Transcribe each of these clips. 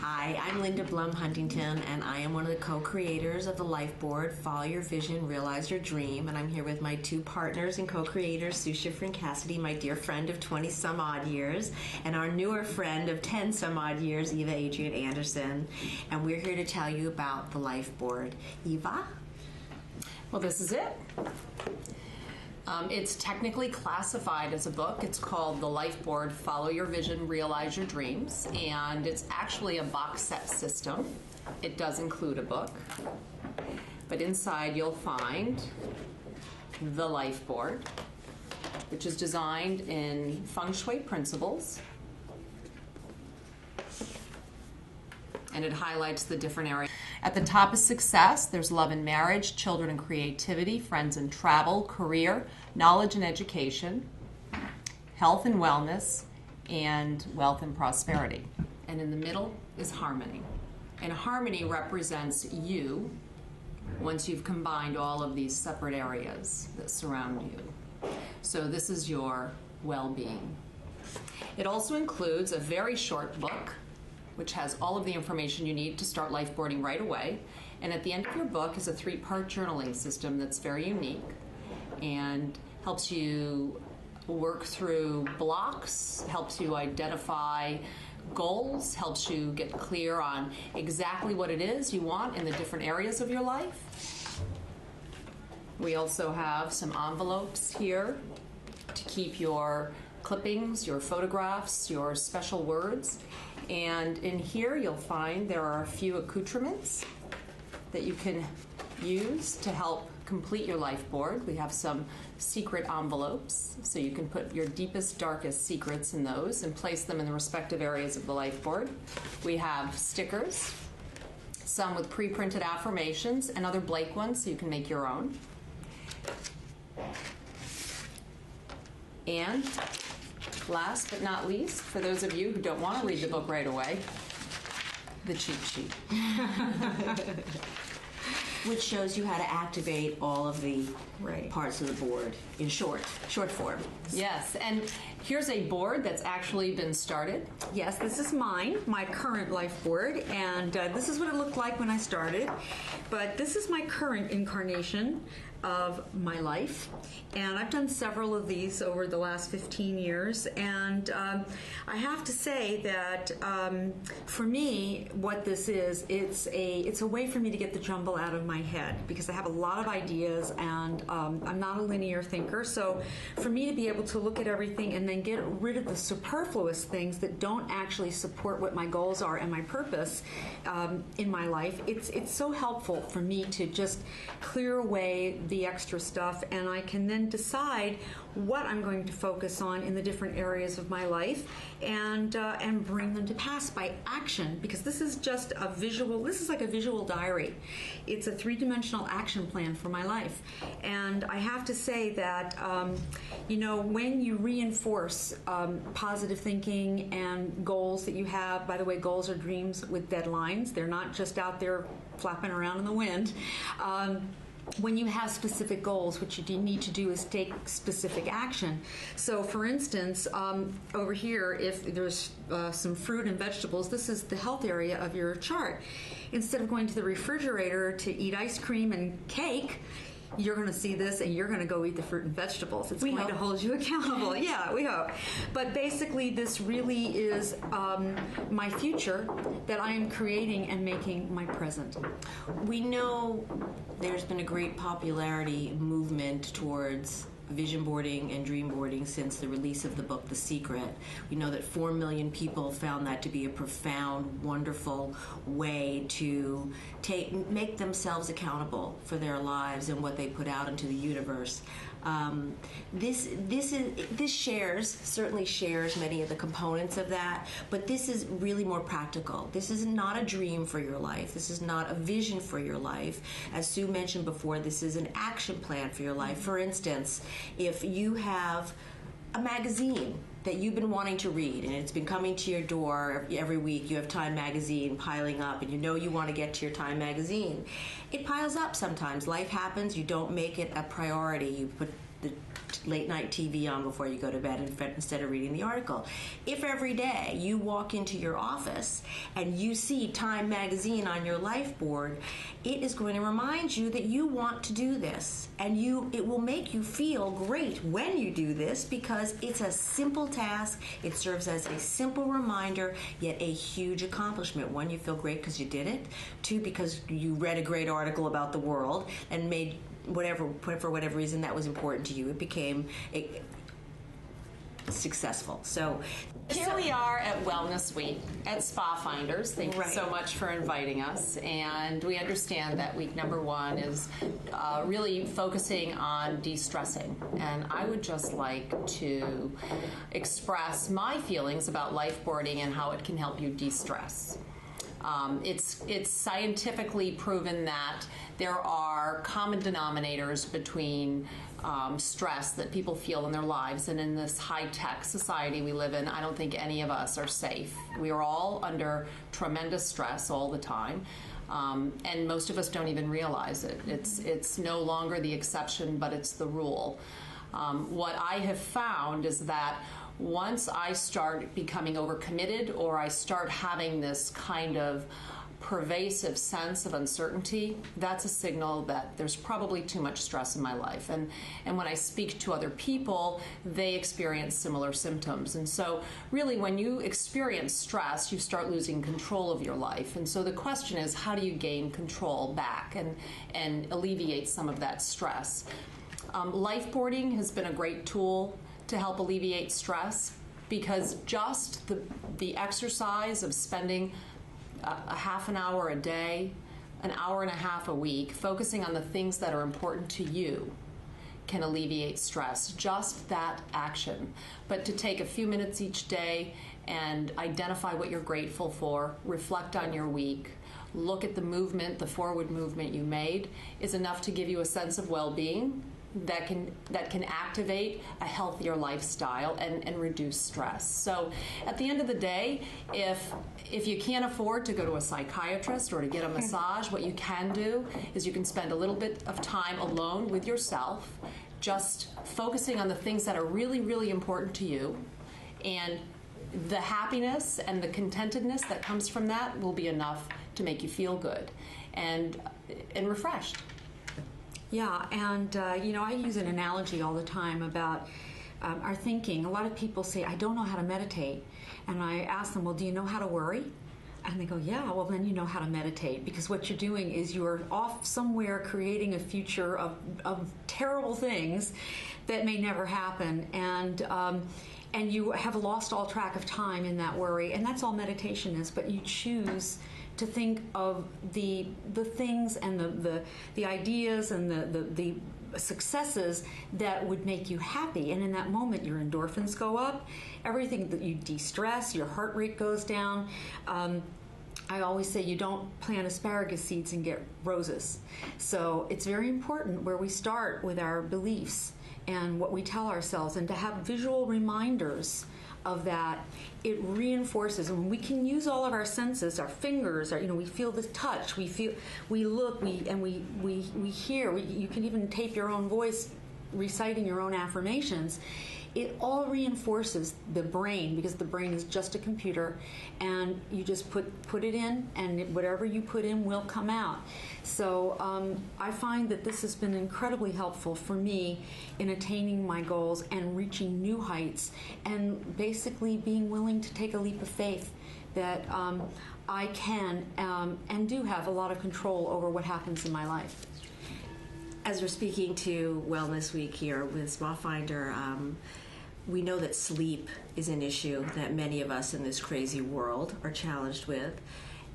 Hi, I'm Linda Blum Huntington, and I am one of the co-creators of the Lifeboard, Follow Your Vision, Realize Your Dream, and I'm here with my two partners and co-creators, Sue Schiffer and Cassidy, my dear friend of 20-some-odd years, and our newer friend of 10-some-odd years, Eva Adrian Anderson, and we're here to tell you about the Lifeboard. Eva? Well, this is it. It's technically classified as a book. It's called The Lifeboard, Follow Your Vision, Realize Your Dreams, and it's actually a box set system. It does include a book, but inside you'll find the Lifeboard, which is designed in feng shui principles, and it highlights the different areas. At the top is success. There's love and marriage, children and creativity, friends and travel, career, knowledge and education, health and wellness, and wealth and prosperity. And in the middle is harmony. And harmony represents you once you've combined all of these separate areas that surround you. So this is your well-being. It also includes a very short book, which has all of the information you need to start lifeboarding right away. And at the end of your book is a 3-part journaling system that's very unique and helps you work through blocks, helps you identify goals, helps you get clear on exactly what it is you want in the different areas of your life. We also have some envelopes here to keep your clippings, your photographs, your special words. And in here you'll find there are a few accoutrements that you can use to help complete your life board. We have some secret envelopes, so you can put your deepest, darkest secrets in those and place them in the respective areas of the life board. We have stickers, some with pre-printed affirmations and other blank ones so you can make your own. And last but not least, for those of you who don't want to read the book right away, the cheat sheet. Which shows you how to activate all of the parts of the board in short form. Yes, and here's a board that's actually been started. Yes, this is mine, my current life board, and this is what it looked like when I started. But this is my current incarnation of my life, and I've done several of these over the last 15 years, and I have to say that for me, what this is, it's a way for me to get the jumble out of my head, because I have a lot of ideas, and I'm not a linear thinker, so for me to be able to look at everything and then get rid of the superfluous things that don't actually support what my goals are and my purpose in my life, it's so helpful for me to just clear away the extra stuff, and I can then decide what I'm going to focus on in the different areas of my life, and bring them to pass by action, because this is just a visual, this is like a visual diary. It's a 3-dimensional action plan for my life. And I have to say that when you reinforce positive thinking and goals that you have, by the way, goals are dreams with deadlines. They're not just out there flapping around in the wind. When you have specific goals, what you need to do is take specific action. So, for instance, over here, if there's some fruit and vegetables, this is the health area of your chart. Instead of going to the refrigerator to eat ice cream and cake, you're going to see this and you're going to go eat the fruit and vegetables. It's going to hold you accountable. Yeah, we hope. But basically, this really is my future that I am creating and making my present. We know there's been a great popularity movement towards vision boarding and dream boarding since the release of the book The Secret. We know that 4 million people found that to be a profound, wonderful way to make themselves accountable for their lives and what they put out into the universe. This certainly shares many of the components of that, but this is really more practical. This is not a dream for your life. This is not a vision for your life. As Sue mentioned before, this is an action plan for your life. For instance, if you have a magazine that you've been wanting to read and it's been coming to your door every week, you have Time magazine piling up and you want to get to your Time magazine. It piles up sometimes. Life happens, you don't make it a priority. You put the late night TV on before you go to bed instead of reading the article. If every day you walk into your office and you see Time magazine on your Lifeboard, it is going to remind you that you want to do this, and it will make you feel great when you do this, because it's a simple task. It serves as a simple reminder, yet a huge accomplishment. One, you feel great because you did it. Two, because you read a great article about the world and made for whatever reason that was important to you, it became successful. So here we are at Wellness Week at Spafinders. Thank you Right. so much for inviting us. And we understand that week number 1 is really focusing on de-stressing. And I would just like to express my feelings about lifeboarding and how it can help you de-stress. It's scientifically proven that there are common denominators between stress that people feel in their lives, and in this high-tech society we live in, I don't think any of us are safe. We are all under tremendous stress all the time, and most of us don't even realize it. It's no longer the exception, but it's the rule. What I have found is that once I start becoming overcommitted, or I start having this kind of pervasive sense of uncertainty, that's a signal that there's probably too much stress in my life. And when I speak to other people, they experience similar symptoms. And so really, when you experience stress, you start losing control of your life. And so the question is, how do you gain control back and alleviate some of that stress? Lifeboarding has been a great tool to help alleviate stress, because just the exercise of spending a half an hour a day, an hour and a half a week, focusing on the things that are important to you, can alleviate stress. Just that action. But to take a few minutes each day and identify what you're grateful for, reflect on your week, look at the movement, the forward movement you made, is enough to give you a sense of well-being that can activate a healthier lifestyle and reduce stress. So at the end of the day, if you can't afford to go to a psychiatrist or to get a massage, what you can do is you can spend a little bit of time alone with yourself, just focusing on the things that are really, really important to you, and the happiness and the contentedness that comes from that will be enough to make you feel good and refreshed. Yeah, and I use an analogy all the time about our thinking. A lot of people say, I don't know how to meditate. And I ask them, well, do you know how to worry? And they go, yeah, well, then you know how to meditate. Because what you're doing is you're off somewhere creating a future of terrible things that may never happen. And you have lost all track of time in that worry. And that's all meditation is. But you choose to think of the things and the ideas and the successes that would make you happy. And in that moment, your endorphins go up, everything that you de-stress, your heart rate goes down. I always say you don't plant asparagus seeds and get roses. So it's very important where we start with our beliefs and what we tell ourselves, and to have visual reminders of that. It reinforces, and we can use all of our senses, our fingers, we feel the touch, we look, we hear. You can even tape your own voice reciting your own affirmations. It all reinforces the brain, because the brain is just a computer, and you just put it in, and whatever you put in will come out. So I find that this has been incredibly helpful for me in attaining my goals and reaching new heights, and basically being willing to take a leap of faith that I can and do have a lot of control over what happens in my life. As we're speaking to Wellness Week here with Spafinder, we know that sleep is an issue that many of us in this crazy world are challenged with.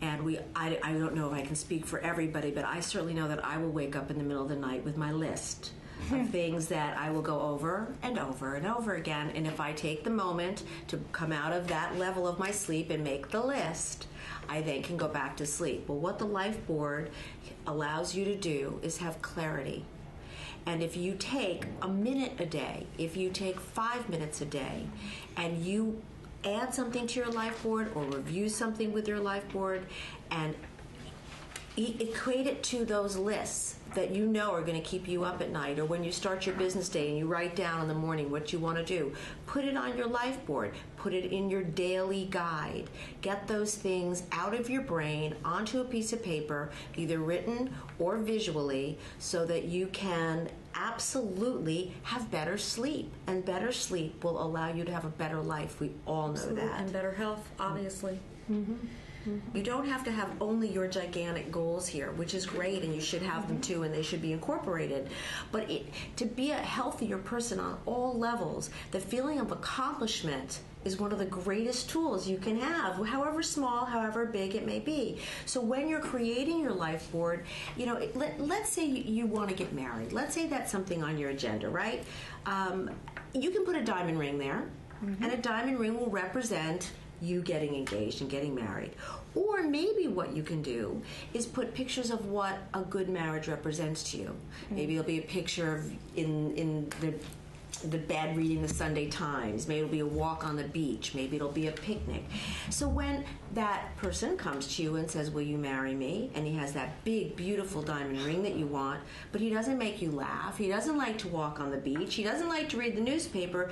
And I don't know if I can speak for everybody, but I certainly know that I will wake up in the middle of the night with my list of things that I will go over and over and over again. And if I take the moment to come out of that level of my sleep and make the list, I then can go back to sleep. Well, what the Lifeboard allows you to do is have clarity. And if you take a minute a day, if you take 5 minutes a day, and you add something to your Lifeboard or review something with your Lifeboard and equate it to those lists that you know are going to keep you up at night, or when you start your business day and you write down in the morning what you want to do. Put it on your life board. Put it in your daily guide. Get those things out of your brain onto a piece of paper, either written or visually, so that you can absolutely have better sleep. And better sleep will allow you to have a better life. We all know that. And better health, obviously. You don't have to have only your gigantic goals here, which is great, and you should have them too, and they should be incorporated. But to be a healthier person on all levels, the feeling of accomplishment is one of the greatest tools you can have, however small, however big it may be. So when you're creating your life board, let's say you want to get married. Let's say that's something on your agenda, right? You can put a diamond ring there, and a diamond ring will represent you getting engaged and getting married. Or maybe what you can do is put pictures of what a good marriage represents to you. Maybe it'll be a picture of in the bed reading the Sunday Times. Maybe it'll be a walk on the beach. Maybe it'll be a picnic. So when that person comes to you and says, will you marry me? And he has that big, beautiful diamond ring that you want, but he doesn't make you laugh. He doesn't like to walk on the beach. He doesn't like to read the newspaper.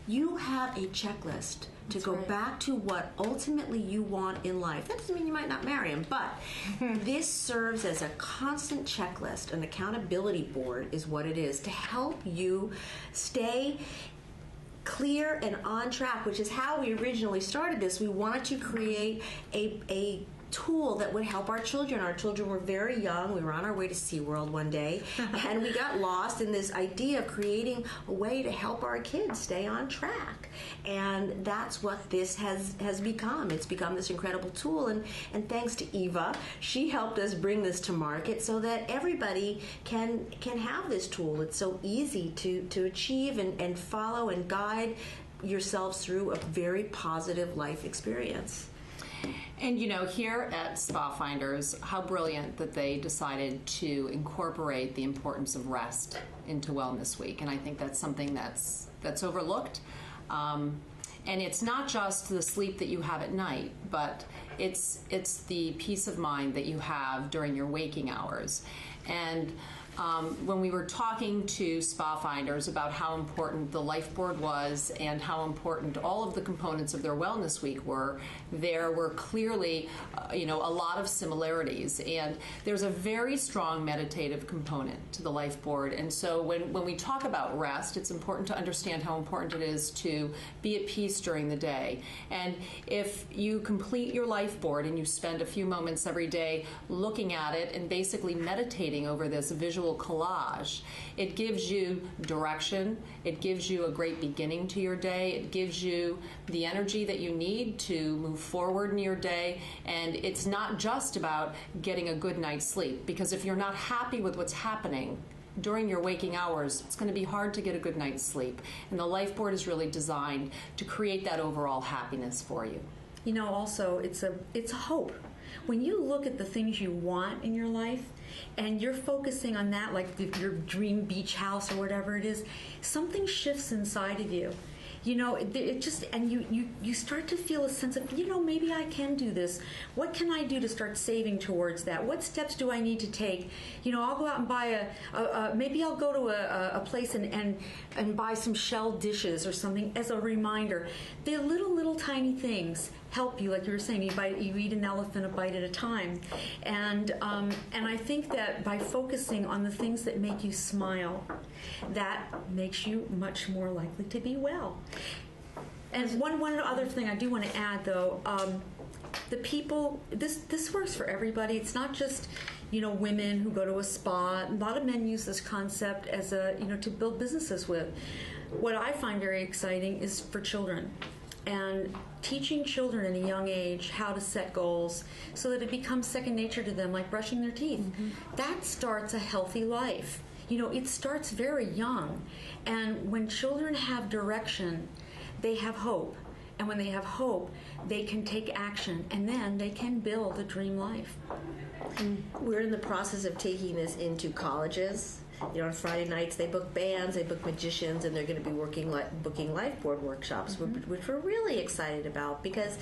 You have a checklist to go back to what ultimately you want in life. That doesn't mean you might not marry him, but this serves as a constant checklist. An accountability board is what it is, to help you stay clear and on track, which is how we originally started this. We wanted to create a tool that would help our children. Our children were very young. We were on our way to SeaWorld one day, and we got lost in this idea of creating a way to help our kids stay on track. And that's what this has become. It's become this incredible tool, and thanks to Eva, she helped us bring this to market so that everybody can have this tool. It's so easy to achieve and follow and guide yourselves through a very positive life experience. And here at Spafinders, how brilliant that they decided to incorporate the importance of rest into Wellness Week. And I think that's something that's overlooked. And it's not just the sleep that you have at night, but it's the peace of mind that you have during your waking hours. And when we were talking to Spafinders about how important the Lifeboard was and how important all of the components of their Wellness Week were, there were clearly, a lot of similarities. And there's a very strong meditative component to the Lifeboard. And so when we talk about rest, it's important to understand how important it is to be at peace during the day. And if you complete your Lifeboard and you spend a few moments every day looking at it and basically meditating over this visual collage, it gives you direction, it gives you a great beginning to your day, it gives you the energy that you need to move forward in your day, and it's not just about getting a good night's sleep, because if you're not happy with what's happening during your waking hours, it's going to be hard to get a good night's sleep, and the Lifeboard is really designed to create that overall happiness for you. Also, it's a hope. When you look at the things you want in your life and you're focusing on that, like your dream beach house or whatever it is, something shifts inside of you. It just, and you start to feel a sense of, maybe I can do this. What can I do to start saving towards that? What steps do I need to take? I'll go out and buy maybe I'll go to a place and buy some shell dishes or something as a reminder. The little tiny things help you, like you were saying. You eat an elephant a bite at a time, and I think that by focusing on the things that make you smile, that makes you much more likely to be well. And one other thing I do want to add, though, the people, this works for everybody. It's not just women who go to a spa. A lot of men use this concept as to build businesses with. What I find very exciting is for children. And teaching children at a young age how to set goals so that it becomes second nature to them, like brushing their teeth. That starts a healthy life. It starts very young. And when children have direction, they have hope. And when they have hope, they can take action, and then they can build a dream life. We're in the process of taking this into colleges. on Friday nights they book bands, they book magicians, and they're going to be booking Lifeboard workshops, which we're really excited about, because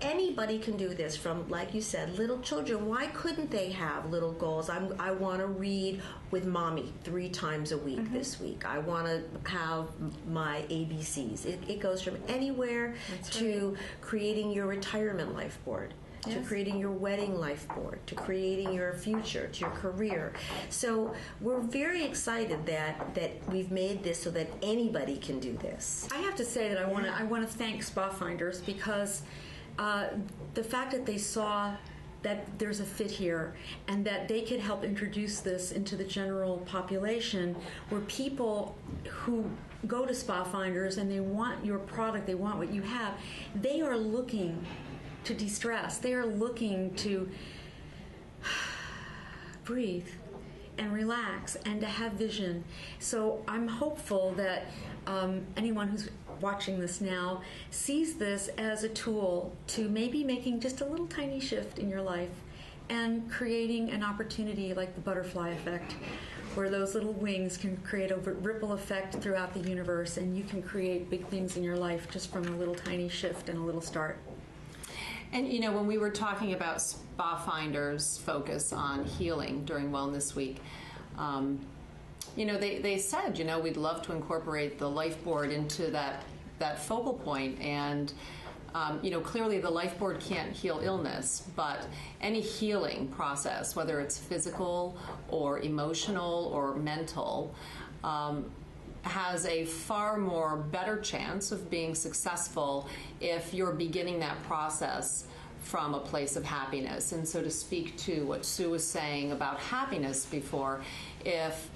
anybody can do this, from, like you said, little children. Why couldn't they have little goals? I want to read with mommy 3 times a week this week. I want to have my ABCs. It goes from anywhere to creating your retirement life board, to creating your wedding life board, to creating your future, to your career. So we're very excited that we've made this so that anybody can do this. I have to say that I want to thank Spafinders, because the fact that they saw that there's a fit here and that they could help introduce this into the general population, where people who go to Spafinders and they want your product, they want what you have, they are looking to de-stress. They are looking to breathe and relax and to have vision. So I'm hopeful that anyone who's watching this now sees this as a tool to maybe making just a little tiny shift in your life and creating an opportunity like the butterfly effect, where those little wings can create a ripple effect throughout the universe, and you can create big things in your life just from a little tiny shift and a little start. And when we were talking about Spafinders' focus on healing during Wellness Week, they said, we'd love to incorporate the Lifeboard into that focal point. And, clearly the Lifeboard can't heal illness, but any healing process, whether it's physical or emotional or mental, has a far more better chance of being successful if you're beginning that process from a place of happiness. And so, to speak to what Sue was saying about happiness before, if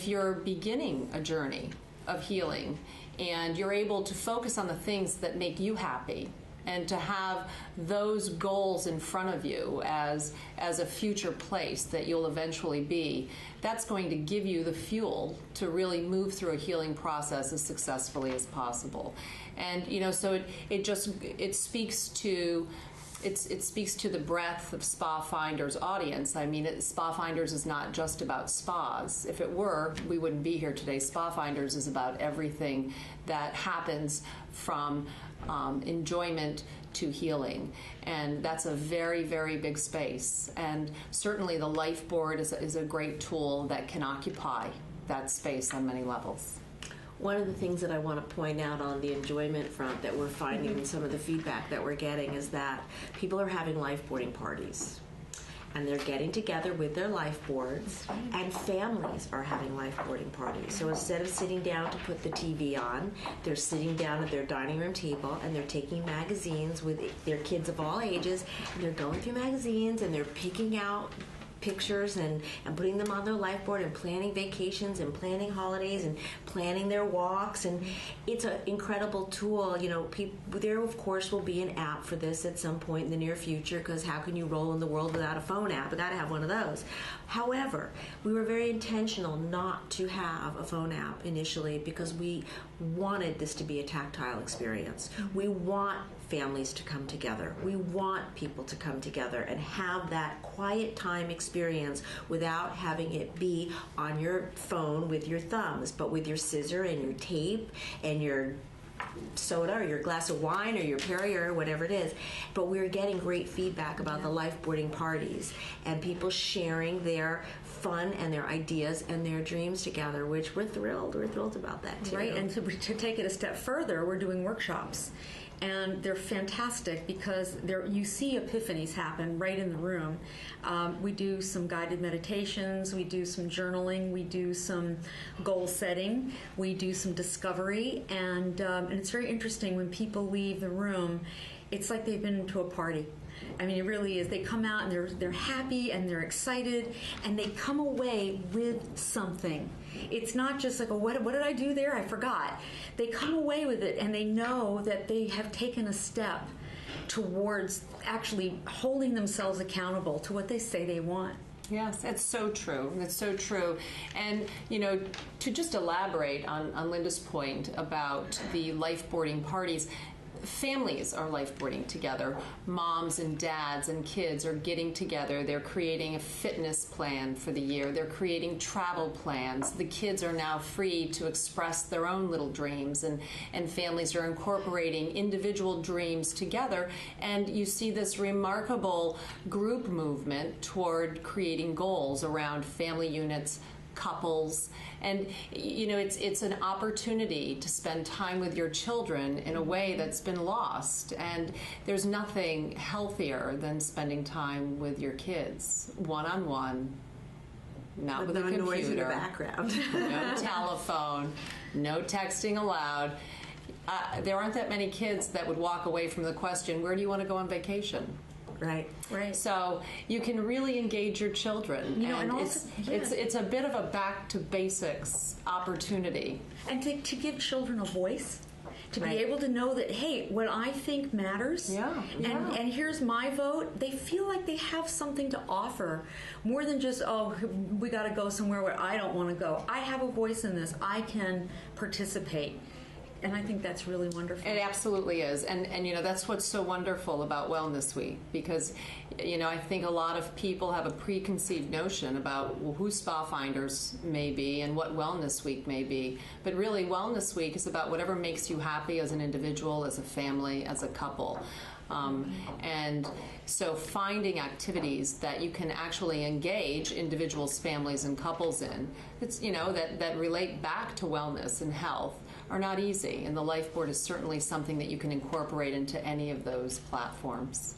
you're beginning a journey of healing and you're able to focus on the things that make you happy, and to have those goals in front of you as a future place that you'll eventually be, that's going to give you the fuel to really move through a healing process as successfully as possible. And so it speaks to the breadth of Spafinders' audience. I mean, Spafinders is not just about spas. If it were, we wouldn't be here today. Spafinders is about everything that happens from enjoyment to healing, and that's a very, very big space. And certainly the Lifeboard is a great tool that can occupy that space on many levels. One of the things that I want to point out on the enjoyment front that we're finding in some of the feedback that we're getting is that people are having lifeboarding parties. And they're getting together with their lifeboards, and families are having lifeboarding parties. So instead of sitting down to put the TV on, they're sitting down at their dining room table and they're taking magazines with their kids of all ages, and they're going through magazines and they're picking out pictures and putting them on their Lifeboard, and planning vacations and planning holidays and planning their walks. And it's an incredible tool. There of course will be an app for this at some point in the near future, because how can you roll in the world without a phone app? You got to have one of those. However, we were very intentional not to have a phone app initially, because we wanted this to be a tactile experience. We want families to come together. We want people to come together and have that quiet time experience without having it be on your phone with your thumbs, but with your scissor and your tape and your soda or your glass of wine or your Perrier or whatever it is. But we're getting great feedback about the lifeboarding parties and people sharing their fun and their ideas and their dreams together, which we're thrilled. We're thrilled about that too. Right, and to take it a step further, we're doing workshops. And they're fantastic because you see epiphanies happen right in the room. We do some guided meditations, we do some journaling, we do some goal setting, we do some discovery, and it's very interesting when people leave the room. It's like they've been to a party. I mean, it really is. They come out and they're happy and they're excited, and they come away with something. It's not just like, what did I do there? I forgot. They come away with it, and they know that they have taken a step towards actually holding themselves accountable to what they say they want. Yes, it's so true. It's so true. And, to just elaborate on Linda's point about the lifeboarding parties, families are lifeboarding together. Moms and dads and kids are getting together. They're creating a fitness plan for the year. They're creating travel plans. The kids are now free to express their own little dreams, and families are incorporating individual dreams together. And you see this remarkable group movement toward creating goals around family units, couples, and it's an opportunity to spend time with your children in a way that's been lost. And there's nothing healthier than spending time with your kids one-on-one, not with a computer, noise in the background, no telephone, no texting allowed. There aren't that many kids that would walk away from the question, where do you want to go on vacation? Right. So you can really engage your children, and also, it's a bit of a back to basics opportunity, and to give children a voice, to be able to know that, hey, what I think matters, and here's my vote. They feel like they have something to offer, more than just, oh, we got to go somewhere where I don't want to go. I have a voice in this. I can participate. And I think that's really wonderful. It absolutely is. And that's what's so wonderful about Wellness Week, because, I think a lot of people have a preconceived notion about who Spafinders may be and what Wellness Week may be. But really, Wellness Week is about whatever makes you happy as an individual, as a family, as a couple. And so finding activities that you can actually engage individuals, families, and couples in, it's, that relate back to wellness and health, are not easy. And the Lifeboard is certainly something that you can incorporate into any of those platforms.